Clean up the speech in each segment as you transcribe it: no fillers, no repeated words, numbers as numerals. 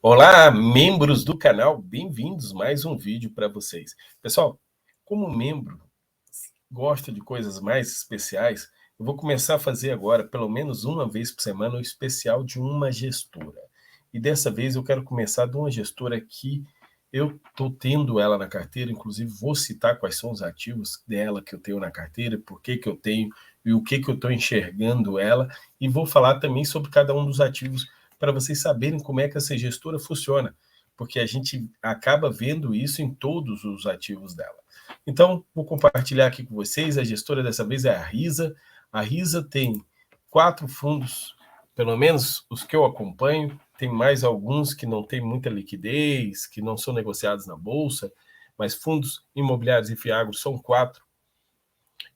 Olá, membros do canal, bem-vindos a mais um vídeo para vocês. Pessoal, como membro gosta de coisas mais especiais, eu vou começar a fazer agora, pelo menos uma vez por semana, o especial de uma gestora. E dessa vez eu quero começar de uma gestora que eu estou tendo ela na carteira, inclusive vou citar quais são os ativos dela que eu tenho na carteira, por que eu tenho e o que eu estou enxergando ela, e vou falar também sobre cada um dos ativos para vocês saberem como é que essa gestora funciona, porque a gente acaba vendo isso em todos os ativos dela. Então, vou compartilhar aqui com vocês. A gestora dessa vez é a Risa. A Risa tem 4 fundos, pelo menos os que eu acompanho. Tem mais alguns que não têm muita liquidez, que não são negociados na bolsa, mas fundos imobiliários e Fiagro são 4.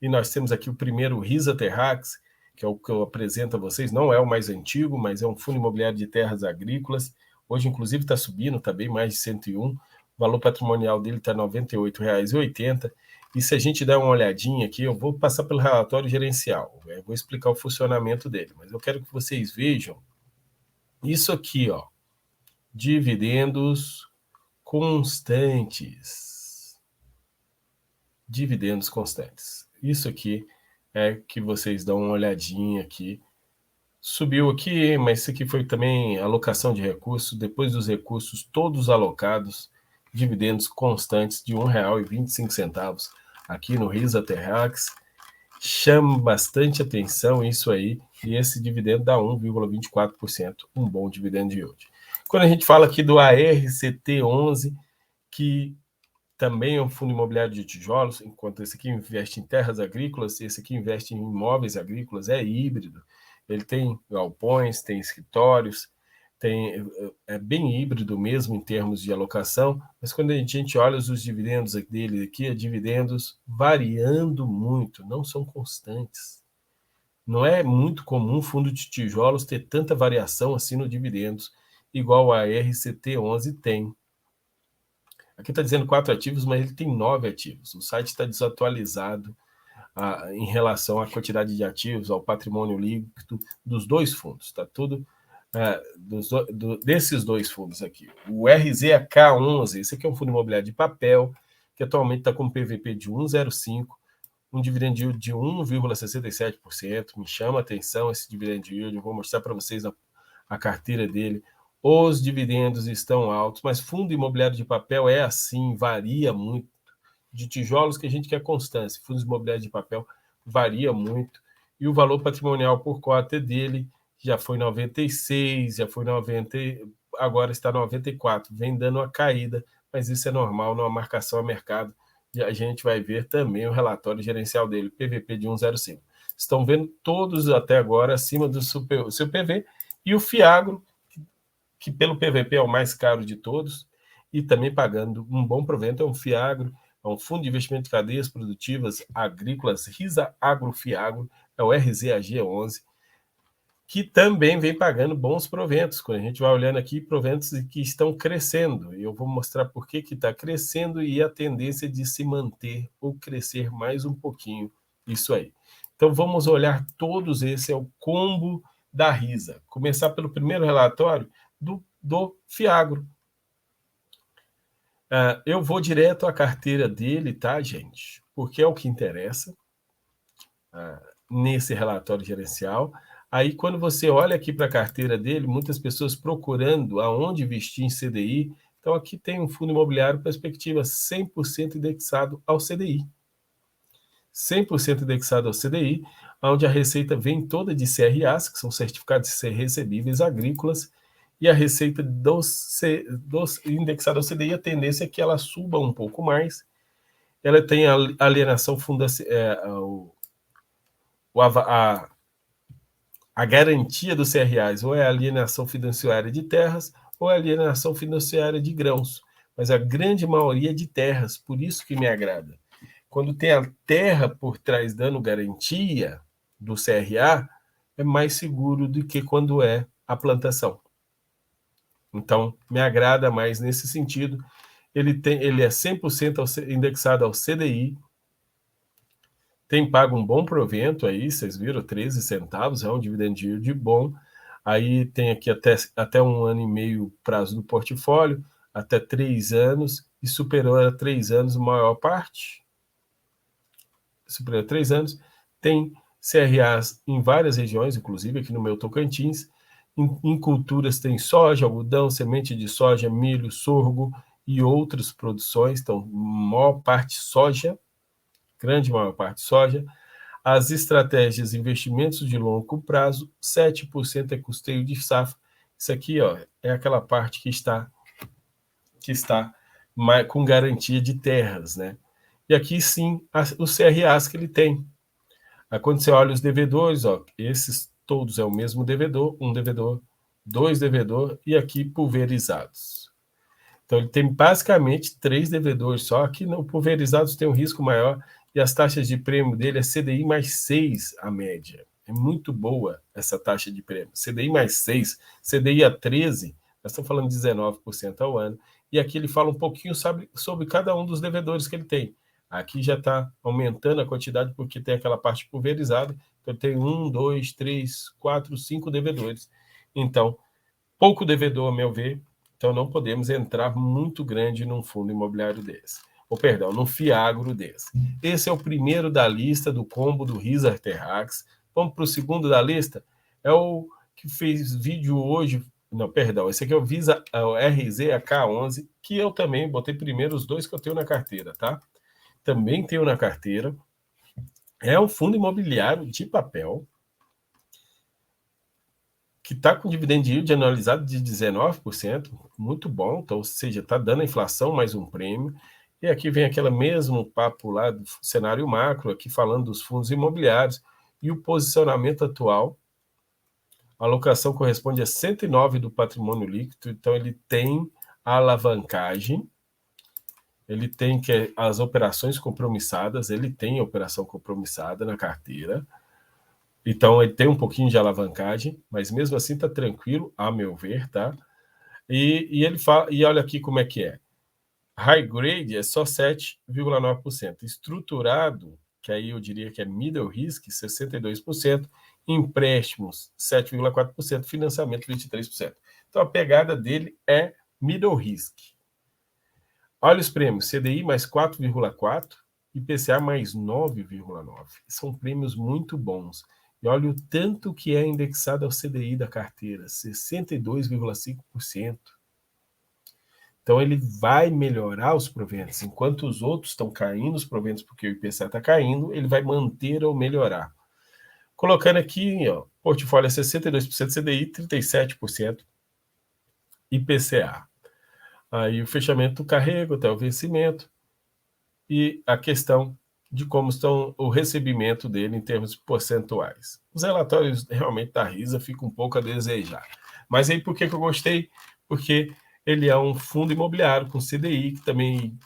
E nós temos aqui o primeiro, o Risa Terrax, que é o que eu apresento a vocês. Não é o mais antigo, mas é um fundo imobiliário de terras agrícolas. Hoje, inclusive, está subindo, está bem mais de 101. O valor patrimonial dele está R$ 98,80. E se a gente der uma olhadinha aqui, eu vou passar pelo relatório gerencial. Eu vou explicar o funcionamento dele, mas eu quero que vocês vejam isso aqui, ó. Dividendos constantes. Dividendos constantes. Isso aqui é que vocês dão uma olhadinha aqui. Subiu aqui, mas isso aqui foi também alocação de recursos, depois dos recursos todos alocados, dividendos constantes de R$ 1,25 aqui no Risa Terrax. Chama bastante atenção isso aí, e esse dividendo dá 1,24%, um bom dividendo de yield. Quando a gente fala aqui do ARCT11, que também é um fundo imobiliário de tijolos, enquanto esse aqui investe em terras agrícolas, esse aqui investe em imóveis agrícolas, é híbrido. Ele tem galpões, tem escritórios, é bem híbrido mesmo em termos de alocação, mas quando a gente olha os dividendos dele aqui, é dividendos variando muito, não são constantes. Não é muito comum fundo de tijolos ter tanta variação assim no dividendos, igual a RCT11 tem. Aqui está dizendo 4 ativos, mas ele tem 9 ativos. O site está desatualizado em relação à quantidade de ativos, ao patrimônio líquido dos dois fundos. Está tudo desses dois fundos aqui. O RZK11, esse aqui é um fundo imobiliário de papel, que atualmente está com PVP de 1,05, um dividend yield de 1,67%. Me chama a atenção esse dividend yield. Eu vou mostrar para vocês a carteira dele. Os dividendos estão altos, mas fundo imobiliário de papel é assim, varia muito. De tijolos que a gente quer constância, fundos imobiliários de papel varia muito. E o valor patrimonial por cota dele já foi 96, já foi 90, agora está 94. Vem dando uma caída, mas isso é normal numa marcação a mercado. E a gente vai ver também o relatório gerencial dele, PVP de 1,05. Estão vendo todos até agora acima do seu PV. E o Fiagro, que pelo PVP é o mais caro de todos, e também pagando um bom provento, é um Fiagro, é um fundo de investimento de cadeias produtivas agrícolas, Risa Agro Fiagro, é o RZAG11, que também vem pagando bons proventos. Quando a gente vai olhando aqui, proventos que estão crescendo, eu vou mostrar por que está crescendo e a tendência de se manter ou crescer mais um pouquinho, isso aí. Então vamos olhar todos, esse é o combo da Risa. Começar pelo primeiro relatório, do Fiagro. Eu vou direto à carteira dele, tá, gente? Porque é o que interessa nesse relatório gerencial. Aí, quando você olha aqui para a carteira dele, muitas pessoas procurando aonde investir em CDI. Então, aqui tem um fundo imobiliário perspectiva 100% indexado ao CDI. 100% indexado ao CDI, onde a receita vem toda de CRAs, que são certificados recebíveis agrícolas, e a receita dos indexada ao CDI, a tendência é que ela suba um pouco mais. Ela tem a alienação a garantia dos CRAs, ou é a alienação fiduciária de terras, ou é a alienação fiduciária de grãos. Mas a grande maioria é de terras, por isso que me agrada. Quando tem a terra por trás dando garantia do CRA, é mais seguro do que quando é a plantação. Então, me agrada mais nesse sentido. Ele é 100% indexado ao CDI, tem pago um bom provento aí, vocês viram, 13 centavos, é um dividend yield bom. Aí tem aqui até 1 ano e meio prazo do portfólio, até 3 anos, e superior a 3 anos, maior parte. Superior a 3 anos. Tem CRAs em várias regiões, inclusive aqui no meu Tocantins. Em culturas tem soja, algodão, semente de soja, milho, sorgo e outras produções. Então, maior parte soja, grande maior parte soja. As estratégias investimentos de longo prazo, 7% é custeio de safra. Isso aqui, ó, é aquela parte que está com garantia de terras, né? E aqui sim, os CRAs que ele tem. Aí, quando você olha os devedores, ó, esses todos é o mesmo devedor, um devedor, dois devedores e aqui pulverizados. Então ele tem basicamente 3 devedores só. Aqui no pulverizados tem um risco maior e as taxas de prêmio dele é CDI mais 6 a média. É muito boa essa taxa de prêmio. CDI mais 6, CDI a 13, nós estamos falando de 19% ao ano. E aqui ele fala um pouquinho sobre cada um dos devedores que ele tem. Aqui já está aumentando a quantidade porque tem aquela parte pulverizada. Então tem 1, 2, 3, 4, 5 devedores. Então, pouco devedor, a meu ver, então não podemos entrar muito grande num fundo imobiliário desse. Ou, perdão, num fiagro desse. Esse é o primeiro da lista do combo do Riza Terrax. Vamos para o segundo da lista. É o que fez vídeo hoje. Não, perdão, esse aqui é o Visa, é o RZK11, que eu também botei primeiro os 2 que eu tenho na carteira, tá? Também tenho na carteira. É um fundo imobiliário de papel, que está com dividend yield anualizado de 19%, muito bom, então, ou seja, está dando a inflação mais um prêmio. E aqui vem aquele mesmo papo lá do cenário macro, aqui falando dos fundos imobiliários e o posicionamento atual. A alocação corresponde a 109 do patrimônio líquido, então ele tem a alavancagem, ele tem que as operações compromissadas, ele tem a operação compromissada na carteira. Então, ele tem um pouquinho de alavancagem, mas mesmo assim está tranquilo, a meu ver, tá? E ele fala, e olha aqui como é que é. High grade é só 7,9%. Estruturado, que aí eu diria que é middle risk, 62%. Empréstimos, 7,4%. Financiamento, 23%. Então, a pegada dele é middle risk. Olha os prêmios, CDI mais 4,4%, IPCA mais 9,9%. São prêmios muito bons. E olha o tanto que é indexado ao CDI da carteira, 62,5%. Então, ele vai melhorar os proventos. Enquanto os outros estão caindo os proventos porque o IPCA está caindo, ele vai manter ou melhorar. Colocando aqui, ó, portfólio é 62% CDI, 37% IPCA. Aí o fechamento do carrego até o vencimento e a questão de como estão o recebimento dele em termos percentuais. Os relatórios realmente da Risa ficam um pouco a desejar. Mas aí por que eu gostei? Porque ele é um fundo imobiliário com CDI, que também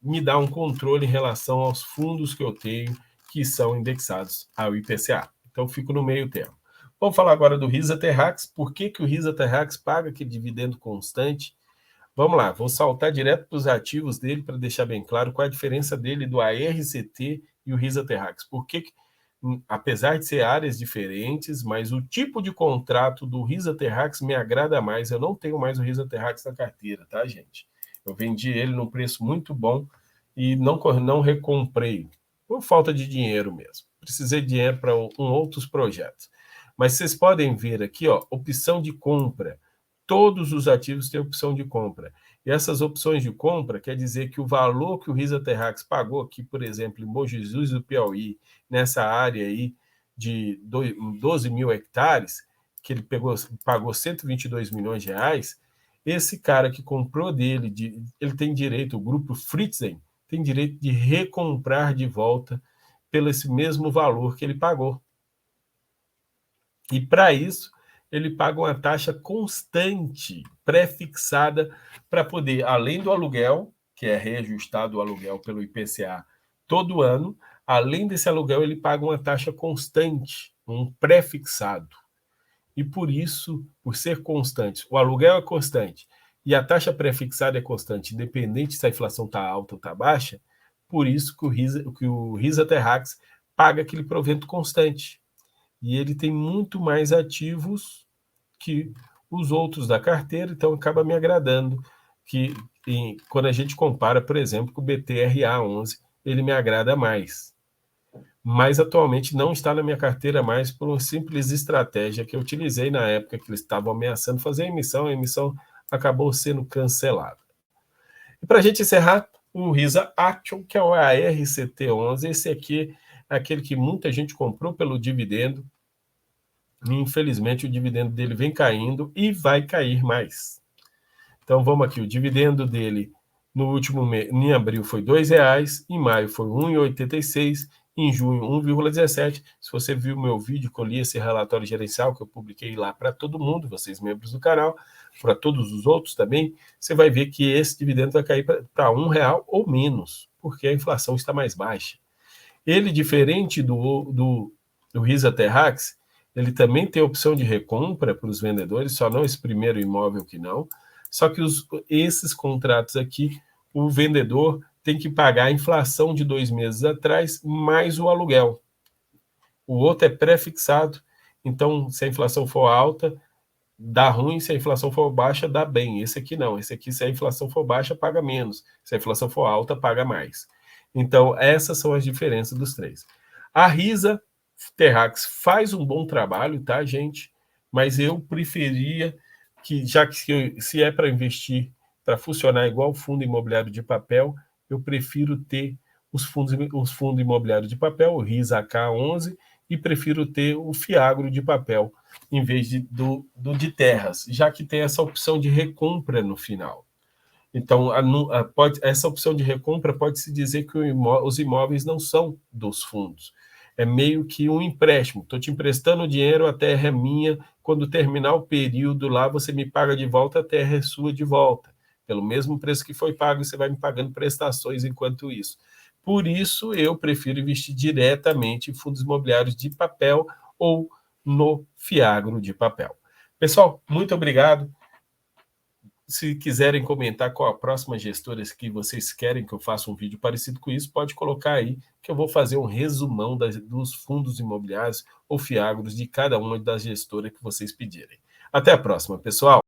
me dá um controle em relação aos fundos que eu tenho, que são indexados ao IPCA. Então, fico no meio termo. Vamos falar agora do Risa Terrax. Por que o Risa Terrax paga aquele dividendo constante? Vamos lá, vou saltar direto para os ativos dele para deixar bem claro qual é a diferença dele do ARCT e o Risa Terrax. Por que, apesar de ser áreas diferentes, mas o tipo de contrato do Risa Terrax me agrada mais. Eu não tenho mais o Risa Terrax na carteira, tá, gente? Eu vendi ele num preço muito bom e não recomprei, por falta de dinheiro mesmo. Precisei de dinheiro para outros projetos. Mas vocês podem ver aqui, ó, opção de compra. Todos os ativos têm opção de compra. E essas opções de compra quer dizer que o valor que o Risa Terrax pagou aqui, por exemplo, em Bom Jesus do Piauí, nessa área aí de 12 mil hectares, que ele pagou 122 milhões de reais, esse cara que comprou dele, ele tem direito, o grupo Fritzen, tem direito de recomprar de volta pelo esse mesmo valor que ele pagou. E para isso, ele paga uma taxa constante, pré-fixada, para poder, além do aluguel, que é reajustado o aluguel pelo IPCA todo ano, além desse aluguel, ele paga uma taxa constante, um pré-fixado. E por isso, por ser constante, o aluguel é constante e a taxa pré-fixada é constante, independente se a inflação está alta ou está baixa, por isso que o Risa Terrax paga aquele provento constante. E ele tem muito mais ativos que os outros da carteira, então acaba me agradando, que quando a gente compara, por exemplo, com o BTRA11, ele me agrada mais. Mas atualmente não está na minha carteira mais por uma simples estratégia que eu utilizei na época que eles estavam ameaçando fazer a emissão acabou sendo cancelada. E para a gente encerrar, o RISA Action, que é o ARCT11, esse aqui é aquele que muita gente comprou pelo dividendo, e infelizmente o dividendo dele vem caindo e vai cair mais. Então vamos aqui, o dividendo dele no último mês, em abril foi R$ 2,00, em maio foi R$ 1,86, em junho 1,17. Se você viu meu vídeo que eu li esse relatório gerencial que eu publiquei lá para todo mundo, vocês membros do canal, para todos os outros também, você vai ver que esse dividendo vai cair para R$ 1,00 ou menos, porque a inflação está mais baixa. Ele, diferente do RISA Terrax, ele também tem a opção de recompra para os vendedores, só não esse primeiro imóvel que não. Só que esses contratos aqui, o vendedor tem que pagar a inflação de 2 meses atrás, mais o aluguel. O outro é pré-fixado, então se a inflação for alta, dá ruim, se a inflação for baixa, dá bem. Esse aqui não, esse aqui se a inflação for baixa, paga menos, se a inflação for alta, paga mais. Então essas são as diferenças dos três. A RISA Terrax faz um bom trabalho, tá, gente? Mas eu preferia que, já que se é para investir, para funcionar igual fundo imobiliário de papel, eu prefiro ter os fundos imobiliários de papel, o RISA K11, e prefiro ter o Fiagro de papel, em vez do de terras, já que tem essa opção de recompra no final. Então, essa opção de recompra pode-se dizer que os imóveis não são dos fundos. É meio que um empréstimo. Estou te emprestando dinheiro, a terra é minha. Quando terminar o período lá, você me paga de volta, a terra é sua de volta. Pelo mesmo preço que foi pago, você vai me pagando prestações enquanto isso. Por isso, eu prefiro investir diretamente em fundos imobiliários de papel ou no Fiagro de papel. Pessoal, muito obrigado. Se quiserem comentar qual a próxima gestora que vocês querem que eu faça um vídeo parecido com isso, pode colocar aí, que eu vou fazer um resumão dos fundos imobiliários ou fiagros de cada uma das gestoras que vocês pedirem. Até a próxima, pessoal!